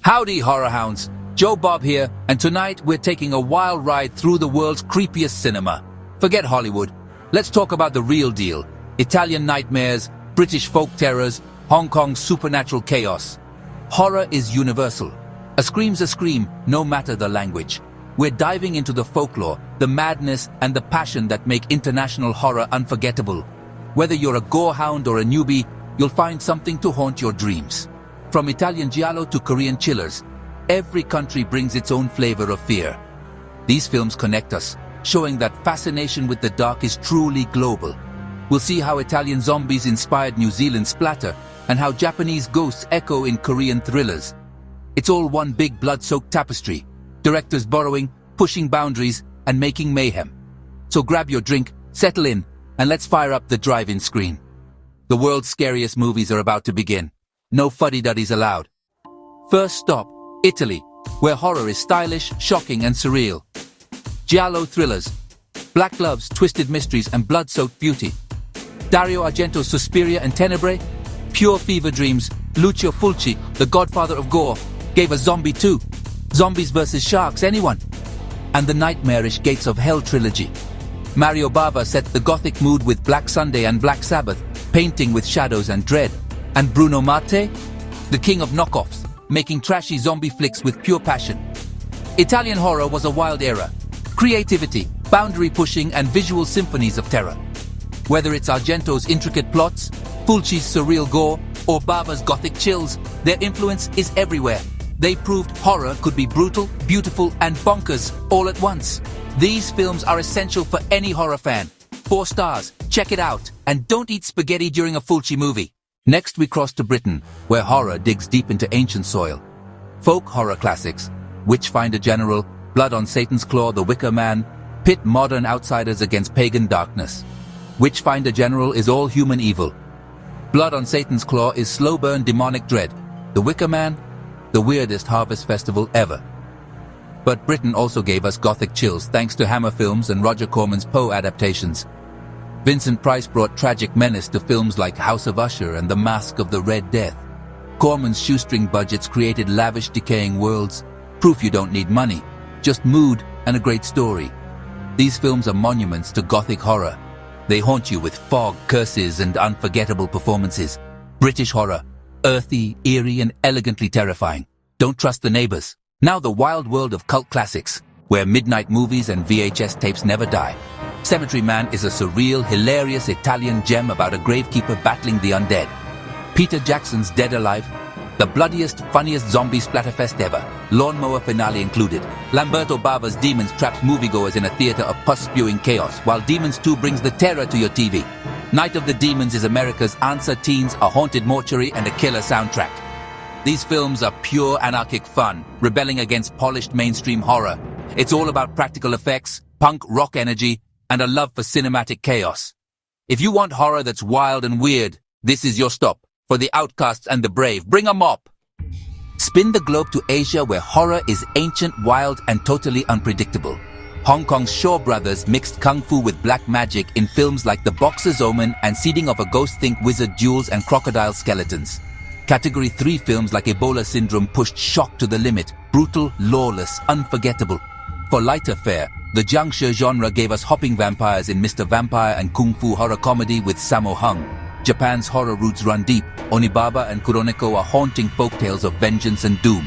Howdy, horror hounds. Joe Bob here, and tonight we're taking a wild ride through the world's creepiest cinema. Forget Hollywood. Let's talk about the real deal. Italian nightmares, British folk terrors, Hong Kong's supernatural chaos. Horror is universal. A scream's a scream, no matter the language. We're diving into the folklore, the madness, and the passion that make international horror unforgettable. Whether you're a gore hound or a newbie, you'll find something to haunt your dreams. From Italian giallo to Korean chillers, every country brings its own flavor of fear. These films connect us, showing that fascination with the dark is truly global. We'll see how Italian zombies inspired New Zealand splatter, and how Japanese ghosts echo in Korean thrillers. It's all one big blood-soaked tapestry, directors borrowing, pushing boundaries, and making mayhem. So grab your drink, settle in, and let's fire up the drive-in screen. The world's scariest movies are about to begin. No fuddy-duddies allowed. First stop, Italy, where horror is stylish, shocking, and surreal. Giallo thrillers, black gloves, twisted mysteries, and blood-soaked beauty. Dario Argento's Suspiria and Tenebrae, pure fever dreams. Lucio Fulci, the godfather of gore, gave us Zombie 2, Zombies vs. Sharks, anyone? And the nightmarish Gates of Hell trilogy. Mario Bava set the gothic mood with Black Sunday and Black Sabbath, painting with shadows and dread. And Bruno Mattei, the king of knockoffs, making trashy zombie flicks with pure passion. Italian horror was a wild era. Creativity, boundary pushing, and visual symphonies of terror. Whether it's Argento's intricate plots, Fulci's surreal gore, or Bava's gothic chills, their influence is everywhere. They proved horror could be brutal, beautiful, and bonkers all at once. These films are essential for any horror fan. 4 stars, check it out, and don't eat spaghetti during a Fulci movie. Next we cross to Britain, where horror digs deep into ancient soil. Folk horror classics, Witchfinder General, Blood on Satan's Claw, The Wicker Man, pit modern outsiders against pagan darkness. Witchfinder General is all human evil. Blood on Satan's Claw is slow-burn demonic dread. The Wicker Man, the weirdest harvest festival ever. But Britain also gave us gothic chills thanks to Hammer Films and Roger Corman's Poe adaptations. Vincent Price brought tragic menace to films like House of Usher and The Mask of the Red Death. Corman's shoestring budgets created lavish, decaying worlds, proof you don't need money, just mood and a great story. These films are monuments to gothic horror. They haunt you with fog, curses, and unforgettable performances. British horror, earthy, eerie, and elegantly terrifying. Don't trust the neighbors. Now the wild world of cult classics, where midnight movies and VHS tapes never die. Cemetery Man is a surreal, hilarious Italian gem about a gravekeeper battling the undead. Peter Jackson's Dead Alive, the bloodiest, funniest zombie splatterfest ever, lawnmower finale included. Lamberto Bava's Demons traps moviegoers in a theater of pus-spewing chaos, while Demons 2 brings the terror to your TV. Night of the Demons is America's answer teens, a haunted mortuary, and a killer soundtrack. These films are pure anarchic fun, rebelling against polished mainstream horror. It's all about practical effects, punk rock energy, and a love for cinematic chaos. If you want horror that's wild and weird, this is your stop. For the outcasts and the brave, bring a mop. Spin the globe to Asia, where horror is ancient, wild, and totally unpredictable. Hong Kong's Shaw Brothers mixed kung fu with black magic in films like The Boxer's Omen and Seeding of a Ghost. Think wizard duels and crocodile skeletons. Category 3 films like Ebola Syndrome pushed shock to the limit, brutal, lawless, unforgettable. For lighter fare, the Jiangshi genre gave us hopping vampires in Mr. Vampire and kung fu horror comedy with Sammo Hung. Japan's horror roots run deep. Onibaba and Kuroneko are haunting folktales of vengeance and doom.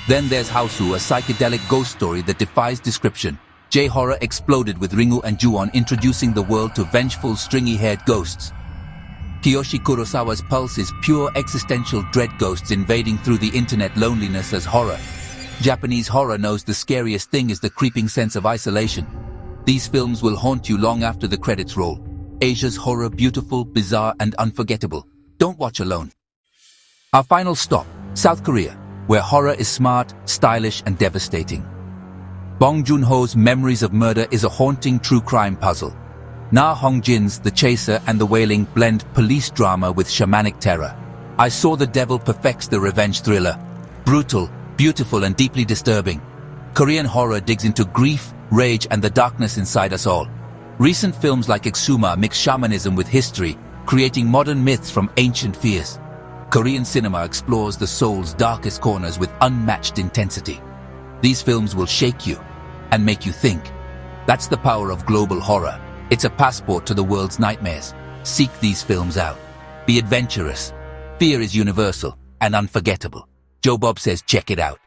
Then there's Hausu, a psychedelic ghost story that defies description. J-horror exploded with Ringu and Ju-on introducing the world to vengeful, stringy-haired ghosts. Kiyoshi Kurosawa's Pulse is pure existential dread, ghosts invading through the internet, loneliness as horror. Japanese horror knows the scariest thing is the creeping sense of isolation. These films will haunt you long after the credits roll. Asia's horror, beautiful, bizarre, and unforgettable. Don't watch alone. Our final stop, South Korea, where horror is smart, stylish, and devastating. Bong Joon-ho's Memories of Murder is a haunting true crime puzzle. Na Hong-jin's The Chaser and The Wailing blend police drama with shamanic terror. I Saw the Devil perfects the revenge thriller. Brutal, beautiful, and deeply disturbing. Korean horror digs into grief, rage, and the darkness inside us all. Recent films like Exuma mix shamanism with history, creating modern myths from ancient fears. Korean cinema explores the soul's darkest corners with unmatched intensity. These films will shake you and make you think. That's the power of global horror. It's a passport to the world's nightmares. Seek these films out. Be adventurous. Fear is universal and unforgettable. Joe Bob says check it out.